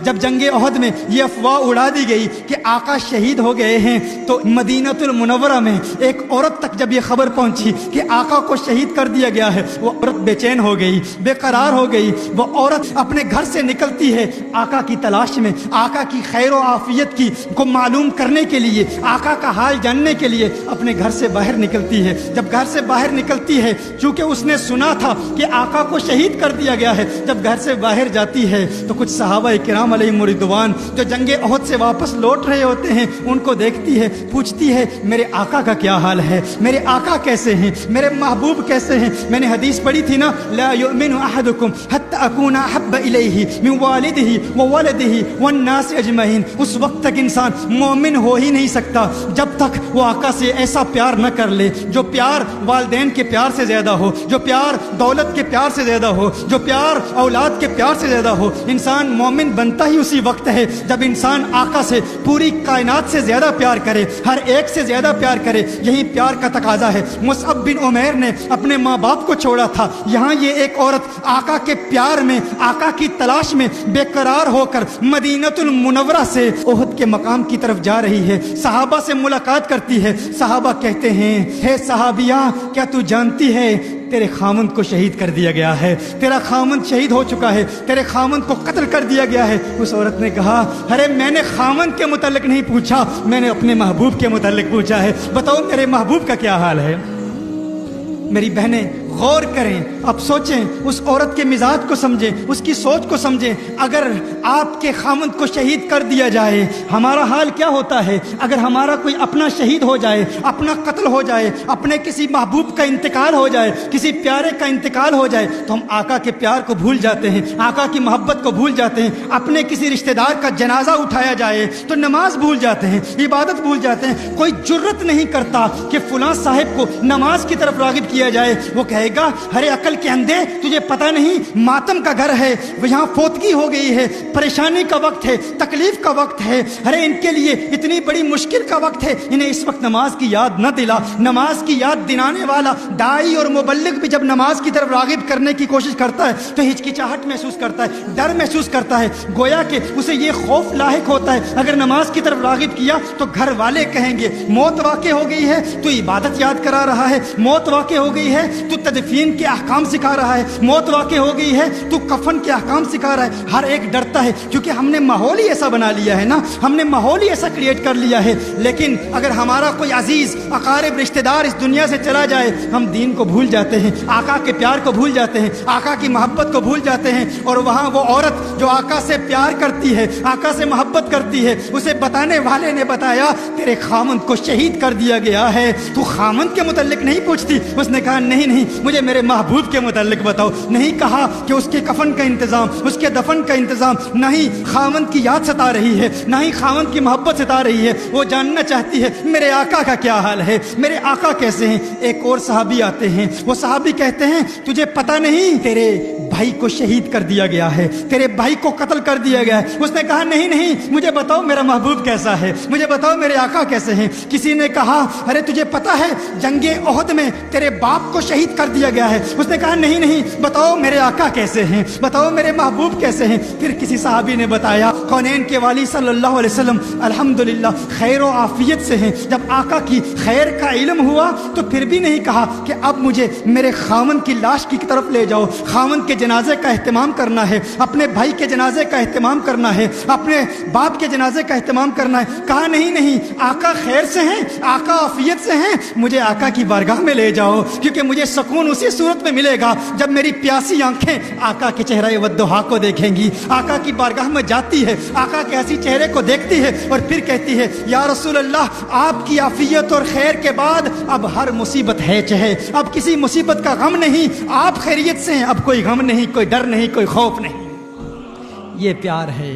جب جنگ احد میں یہ افواہ اڑا دی گئی کہ آقا شہید ہو گئے ہیں تو مدینہ المنورہ میں ایک عورت تک جب یہ خبر پہنچی کہ آقا کو شہید کر دیا گیا ہے، وہ عورت بے چین ہو گئی، بے قرار ہو گئی۔ وہ عورت اپنے گھر سے نکلتی ہے آقا کی تلاش میں، آقا کی خیر و عافیت کو معلوم کرنے کے لیے، آقا کا حال جاننے کے لیے اپنے گھر سے باہر نکلتی ہے۔ جب گھر سے باہر نکلتی ہے، چونکہ اس نے سنا تھا کہ آقا کو شہید کر دیا گیا ہے، جب گھر سے باہر جاتی ہے تو کچھ صحابہ کرام علیہم رضوان جو جنگ احد سے واپس لوٹ رہے ہوتے ہیں ان کو دیکھتی ہے، پوچھتی ہے میرے آقا کا کیا حال ہے، میرے آقا کیسے ہیں، میرے محبوب کیسے ہیں۔ میں نے حدیث پڑھی تھی نا، لا یؤمن احدکم حتی اکون احب الیہ من والدہ وولدہ والناس اجمعین۔ اس وقت تک انسان مومن ہو ہی نہیں سکتا جب تک وہ آقا سے ایسا پیار نہ کر لے جو پیار والدین کے پیار سے زیادہ ہو، جو پیار دولت کے پیار سے زیادہ ہو، جو پیار اولاد کے پیار سے زیادہ ہو۔ انسان مومن بنتا ہی اسی وقت ہے جب انسان آقا سے پوری کائنات سے زیادہ پیار کرے، ہر ایک سے زیادہ پیار کرے۔ یہی پیار کا تقاضا ہے۔ مصعب بن عمیر نے اپنے ماں باپ کو چھوڑا تھا، یہاں یہ ایک عورت آقا کے پیار میں، آقا کی تلاش میں بے قرار ہو کر مدینہ المنورہ سے احد کے مقام کی طرف جا رہی ہے، صحابہ سے ملاقات کرتی ہے۔ صحابہ کہتے ہیں، ہے صحابیہ کیا تو جانتی ہے تیرے خامند کو شہید کر دیا گیا ہے، تیرا خامند شہید ہو چکا ہے، تیرے خامند کو قتل کر دیا گیا ہے۔ اس عورت نے کہا، ارے میں نے خامند کے متعلق نہیں پوچھا، میں نے اپنے محبوب کے متعلق پوچھا ہے، بتاؤ میرے محبوب کا کیا حال ہے۔ میری بہنیں غور کریں، اب سوچیں، اس عورت کے مزاج کو سمجھیں، اس کی سوچ کو سمجھیں۔ اگر آپ کے خامند کو شہید کر دیا جائے ہمارا حال کیا ہوتا ہے؟ اگر ہمارا کوئی اپنا شہید ہو جائے، اپنا قتل ہو جائے، اپنے کسی محبوب کا انتقال ہو جائے، کسی پیارے کا انتقال ہو جائے تو ہم آقا کے پیار کو بھول جاتے ہیں، آقا کی محبت کو بھول جاتے ہیں۔ اپنے کسی رشتہ دار کا جنازہ اٹھایا جائے تو نماز بھول جاتے ہیں، عبادت بھول جاتے ہیں۔ کوئی جرت نہیں کرتا کہ فلاں صاحب کو نماز کی طرف راغب کیا جائے۔ وہ کہے گا، ارے عقل کے اندھے، تجھے پتہ نہیں ماتم کا گھر ہے، یہاں فوتگی ہو گئی ہے، پریشانی کا وقت ہے، تکلیف کا وقت ہے، ارے ان کے لیے اتنی بڑی مشکل کا وقت ہے، انہیں اس وقت نماز کی یاد نہ دلا۔ نماز کی یاد دلانے والا داعی اور مبلغ بھی جب نماز کی طرف راغب کرنے کی کوشش کرتا ہے تو ہچکچاہٹ محسوس کرتا ہے، ڈر محسوس کرتا ہے، گویا کہ اسے یہ خوف لاحق ہوتا ہے اگر نماز کی طرف راغب کیا تو گھر والے کہیں گے موت واقع ہو گئی ہے تو عبادت یاد کرا رہا ہے، موت واقع ہو گئی ہے تو تدفین کے احکام سکھا رہا ہے، موت واقع ہو گئی ہے تو کفن کے احکام سکھا رہا ہے۔ ہر ایک ڈرتا ہے کیونکہ ہم نے ماحول ہی ایسا بنا لیا ہے نا، ہم نے ماحول ہی ایسا کریٹ کر لیا ہے۔ لیکن اگر ہمارا کوئی عزیز اقارب رشتہ دار اس دنیا سے چلا جائے ہم دین کو بھول جاتے ہیں، آقا کے پیار کو بھول جاتے ہیں، آقا کی محبت کو بھول جاتے ہیں۔ اور وہاں وہ عورت جو آقا سے پیار کرتی ہے، آقا سے محبت کرتی ہے، اسے بتانے والے نے بتایا تیرے خامند کو شہید کر دیا گیا ہے، تو خامند کے متعلق نہیں پوچھتی؟ اس نے کہا نہیں مجھے میرے محبوب کے متعلق بتاؤ۔ نہیں کہا کہ اس کے کفن کا انتظام، اس کے دفن کا انتظام، نہیں خامند کی یاد ستا رہی ہے، نہ ہی خامند کی محبت ستا رہی ہے، وہ جاننا چاہتی ہے میرے آقا کا کیا حال ہے، میرے آقا کیسے ہیں۔ ایک اور صحابی آتے ہیں، وہ صحابی کہتے ہیں تجھے پتہ نہیں تیرے بھائی کو شہید کر دیا گیا ہے، تیرے بھائی کو قتل کر دیا گیا ہے۔ اس نے کہا نہیں مجھے بتاؤ میرا محبوب کیسا ہے، مجھے بتاؤ میرے آقا کیسے ہیں۔ کسی نے کہا ارے تجھے پتہ ہے جنگ احد میں تیرے باپ کو شہید کر دیا گیا ہے۔ اس نے کہا نہیں بتاؤ میرے آقا کیسے ہیں، بتاؤ میرے محبوب کیسے ہیں۔ پھر کسی صحابی نے بتایا کونین کے والی صلی اللہ علیہ وسلم الحمدللہ خیر و عافیت سے ہیں۔ جب آقا کی خیر کا علم ہوا تو پھر بھی نہیں کہا کہ اب مجھے میرے خامن کی لاش کی طرف لے جاؤ، خامن کے جنازے کا اہتمام کرنا ہے، اپنے بھائی کے جنازے کا اہتمام کرنا ہے، اپنے باپ کے جنازے کا اہتمام کرنا ہے۔ کہا نہیں آقا خیر سے ہیں، آقا عافیت سے ہیں، مجھے آقا کی بارگاہ میں لے جاؤ، کیونکہ مجھے سکون اسی صورت میں ملے گا جب میری پیاسی آنکھیں آقا کے چہرہ والضحیٰ کو دیکھیں گی۔ آقا کی بارگاہ میں جاتی ہے، آقا کے ایسی چہرے کو دیکھتی ہے اور پھر کہتی ہے یا رسول اللہ آپ کی عافیت اور خیر کے بعد اب ہر مصیبت ہے چہے، اب کسی مصیبت کا غم نہیں، آپ خیریت سے ہیں، اب کوئی غم نہیں، کوئی ڈر نہیں، کوئی خوف نہیں۔ یہ پیار ہے۔